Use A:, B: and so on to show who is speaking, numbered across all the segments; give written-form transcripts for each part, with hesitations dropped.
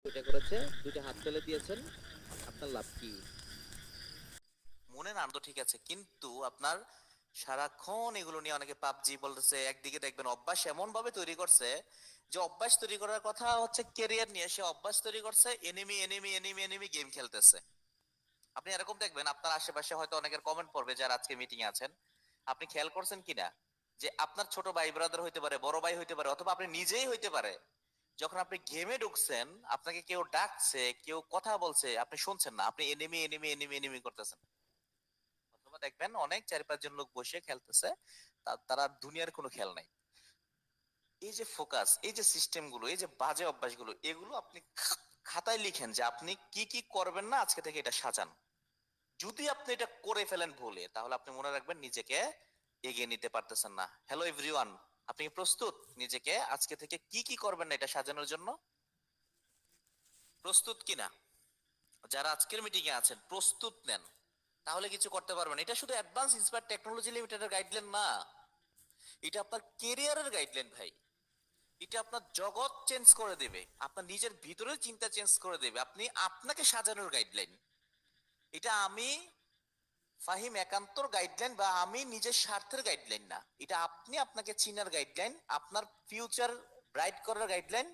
A: দুইটা করেছে, দুইটা হাত ফেলে দিয়েছেন, আপনার লাভ কি?
B: মনে না তো ঠিক আছে, কিন্তু আপনার সারাক্ষণ এগুলো নিয়ে অনেকে পাবজি বলতেছে। একদিকে দেখবেন অভ্যাস এমন ভাবে তৈরি করছে যে অভ্যাস তৈরি করার কথা হচ্ছে ক্যারিয়ার নিয়ে, সে অভ্যাস তৈরি করছে enemy enemy enemy enemy game খেলতেছে। আপনি এরকম দেখবেন আপনার আশেপাশে হয়তো অনেকের কমেন্ট পড়বে যারা আজকে মিটিং এ আছেন। আপনি খেয়াল করছেন কিনা যে আপনার ছোট ভাই ব্রাদার হইতে পারে, বড় ভাই হইতে পারে, অথবা আপনি নিজেই হইতে পারে, যখন আপনি গেমে ঢুকছেন আপনাকে কেউ ডাকছে, কেউ কথা বলছে, আপনি শুনছেন না, আপনি এনিমি এনিমি এনিমি এনিমি করতেছেন। অথবা দেখবেন অনেক 4-5 জন লোক বসে খেলতেছে, তারা দুনিয়ার কোনো খেয়াল নাই। এই যে ফোকাস, এই যে সিস্টেম গুলো, এই যে বাজে অভ্যাসগুলো, এগুলো আপনি খাতায় লিখেন যে আপনি কি কি করবেন না, আজকে থেকে এটা সাজান। যদি আপনি এটা করে ফেলেন ভুলে, তাহলে আপনি মনে রাখবেন নিজেকে এগিয়ে নিতে পারতেছেন না। হ্যালো এভরিওয়ান, আপনি কি প্রস্তুত নিজেকে আজকে থেকে কি কি করবেন না এটা সাজানোর জন্য? প্রস্তুত কিনা? যারা আজকের মিটিং এ আছেন প্রস্তুত নেন, তাহলে কিছু করতে পারবেন। এটা শুধু অ্যাডভান্স ইন্সপায়ার টেকনোলজি লিমিটেডের গাইডলাইন না, এটা আপনার কেরিয়ারের গাইডলাইন ভাই। এটা আপনার জগৎ চেঞ্জ করে দেবে, আপনার নিজের ভিতরে চিন্তা চেঞ্জ করে দেবে, আপনি আপনাকে সাজানোর গাইডলাইন। এটা আমি ফাহিম একান্তর গাইডলাইন বা আমি নিজের স্বার্থের গাইডলাইন না, এটা আপনি আপনাকে চিনার গাইডলাইন, আপনার ফিউচার ব্রাইট করার গাইডলাইন,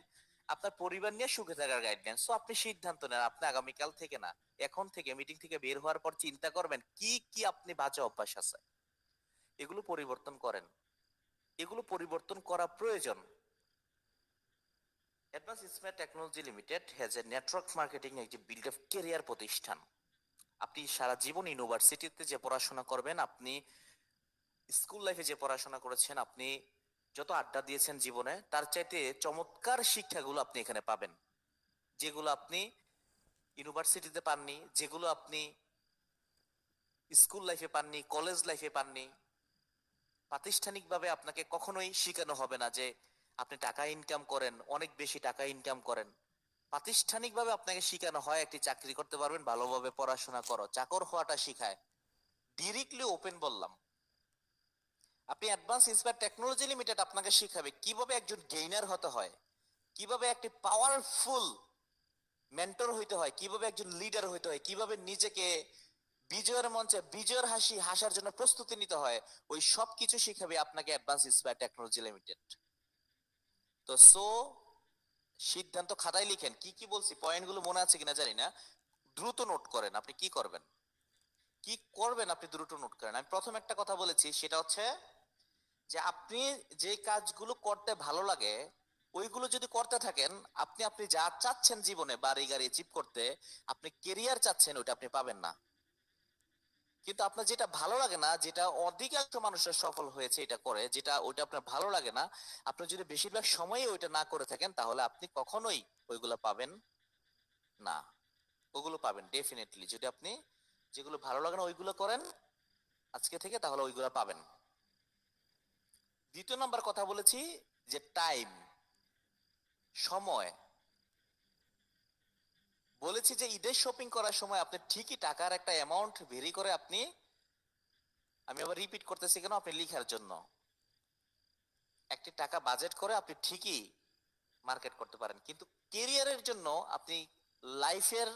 B: আপনার পরিবার নিয়ে সুখে থাকার গাইডলাইন। সো আপনি সিদ্ধান্ত নেন, আপনি আগামীকাল থেকে না, এখন থেকে মিটিং থেকে বের হওয়ার পর চিন্তা করবেন কি কি আপনি বাজে অভ্যাস আছে, এগুলো পরিবর্তন করেন। এগুলো পরিবর্তন করা প্রয়োজন। Advance smart technology limited has a network marketing একটি বিল্ড অফ কেরিয়ার প্রতিষ্ঠান। আপনি সারা জীবন ইউনিভার্সিটিতে যে পড়াশোনা করবেন, আপনি স্কুল লাইফে যে পড়াশোনা করেছেন, আপনি যত আড্ডা দিয়েছেন জীবনে, তার চাইতে চমৎকার শিক্ষাগুলো আপনি এখানে পাবেন, যেগুলো আপনি ইউনিভার্সিটিতে পাননি, যেগুলো আপনি স্কুল লাইফে পাননি, কলেজ লাইফে পাননি। প্রাতিষ্ঠানিকভাবে আপনাকে কখনোই শেখানো হবে না যে আপনি টাকা ইনকাম করেন, অনেক বেশি টাকা ইনকাম করেন। প্রাতিষ্ঠানিকভাবে আপনাকে শেখানো হয় একটি চাকরি করতে পারবেন, ভালোভাবে পড়াশোনা করো, চাকর হওয়াটা শিখায়। ডিরেক্টলি ওপেন বললাম। আপনি অ্যাডভান্স ইন্সপায়ার টেকনোলজি লিমিটেড আপনাকে শিখাবে কিভাবে একজন গেইনার হতে হয়, কিভাবে একটি পাওয়ারফুল মেন্টর হইতে হয়, কিভাবে একজন লিডার হইতে হয়, কিভাবে নিজেকে বিজয়ের মঞ্চে বিজয়ের হাসি হাসার জন্য প্রস্তুতি নিতে হয়। ওই সব কিছু শিখাবে আপনাকে অ্যাডভান্স ইন্সপায়ার টেকনোলজি লিমিটেড। তো সিদ্ধান্ত খাতায় লিখেন, কি কি বলছি পয়েন্টগুলো মনে আছে কিনা জানি না, দ্রুত নোট করেন আপনি কি করবেন, কি করবেন আপনি দ্রুত নোট করেন। আমি প্রথম একটা কথা বলেছি, সেটা হচ্ছে যে আপনি যে কাজগুলো করতে ভালো লাগে ওইগুলো যদি করতে থাকেন, আপনি আপনি যা চাচ্ছেন জীবনে, বাড়ি গাড়ি চিপ করতে, আপনি কেরিয়ার চাচ্ছেন, ওইটা আপনি পাবেন না। কিন্তু আপনার যেটা ভালো লাগে না, যেটা অধিকাংশ মানুষের সফল হয়েছে এটা করে, যেটা ওইটা আপনার ভালো লাগে না, আপনি যদি বেশিরভাগ সময় ওইটা না করে থাকেন, তাহলে আপনি কখনোই ওইগুলো পাবেন না। ওগুলো পাবেন ডেফিনেটলি যদি আপনি যেগুলো ভালো লাগে না ওইগুলো করেন আজকে থেকে, তাহলে ওইগুলো পাবেন। দ্বিতীয় নাম্বার কথা বলেছি যে টাইম, সময়। বলেছি যে ঈদের শপিং করার সময় আপনি ঠিকই টাকার একটা অ্যামাউন্ট ভেরি করে আপনি, আমি আবার রিপিট করতেছি কেন, আপনি লিখার জন্য একটি টাকা বাজেট করে আপনি ঠিকই মার্কেট করতে পারেন। কিন্তু কেরিয়ারের জন্য আপনি লাইফের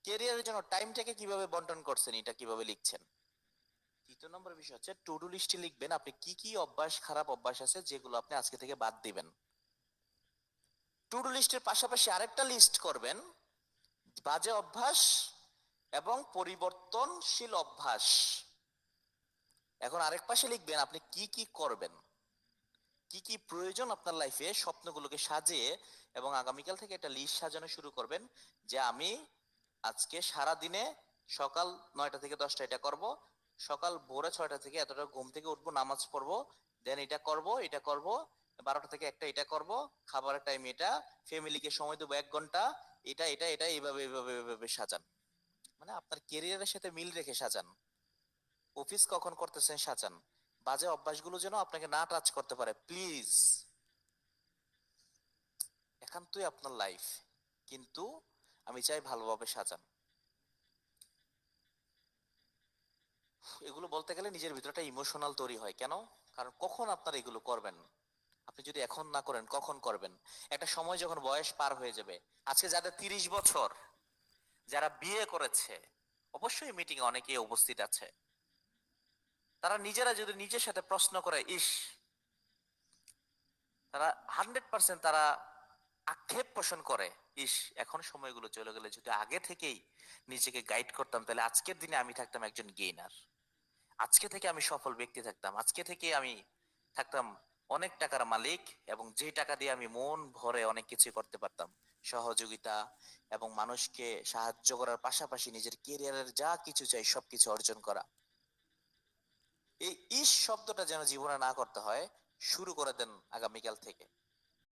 B: কেরিয়ারের জন্য টাইমটাকে কিভাবে বন্টন করছেন, এটা কিভাবে লিখছেন। তৃতীয় নম্বর বিষয় হচ্ছে টু ডু লিস্টে লিখবেন আপনি কি কি অভ্যাস, খারাপ অভ্যাস আছে যেগুলো আপনি আজকে থেকে বাদ দিবেন। টু ডু লিস্টের পাশাপাশি আরেকটা লিস্ট করবেন বাজে অভ্যাস এবং পরিবর্তনশীল অভ্যাস। এখন আরেক পাশে লিখবেন আপনি কি কি করবেন, কি কি প্রয়োজন আপনার লাইফে, স্বপ্নগুলোকে সাজিয়ে। এবং আগামীকাল থেকে একটা লিস্ট সাজানো শুরু করবেন যে আমি আজকে সারা দিনে সকাল 9টা থেকে 10টা এটা করব, সকাল ভোরে 6টা থেকে এতটা ঘুম থেকে উঠবো, নামাজ পড়বো, দেন এটা করব এটা করব, 12টা থেকে একটা এটা করব, খাবারের টাইম এটা, ফ্যামিলিকে সময় দেবো 1 ঘন্টা, এটা এটা এটা এইভাবে এইভাবে এইভাবে সাজান। মানে আপনার কেরিয়ারের সাথে মিল রেখে সাজান। অফিস কখন করতেছেন সাজান, বাজে অভ্যাসগুলো যেন আপনাকে না টাচ করতে পারে প্লিজ। একান্তই আপনার লাইফ, কিন্তু আমি চাই ভালোভাবে সাজান। এগুলো বলতে গেলে নিজের ভিতরে একটা ইমোশনাল তৈরি হয়, কেন? কারণ কখন আপনারা এগুলো করবেন, আপনি যদি এখন না করেন কখন করবেন? একটা সময় যখন বয়স পার হয়ে যাবে, আজকে যাদের 30 বছর, যারা বিয়ে করেছে, অবশ্যই মিটিং এ অনেকেই উপস্থিত আছে, তারা নিজেরা যদি নিজের সাথে প্রশ্ন করে, ইস, তারা 100% তারা আক্ষেপ পোষণ করে, ইস, এখন সময়গুলো চলে গেলে যদি আগে থেকেই নিজেকে গাইড করতাম, তাহলে আজকের দিনে আমি থাকতাম একজন গেইনার, আজকে থেকে আমি সফল ব্যক্তি থাকতাম, আজকে থেকে আমি থাকতাম অনেক টাকার মালিক, এবং যে টাকা দিয়ে আমি মন ভরে অনেক কিছু করতে পারতাম, সহযোগিতা এবং মানুষকে সাহায্য করার পাশাপাশি নিজের কেরিয়ারের যা কিছু চাই সবকিছু অর্জন করা। এই ইস শব্দটা যেন জীবনে না করতে হয়, শুরু করে দেন আগামীকাল থেকে।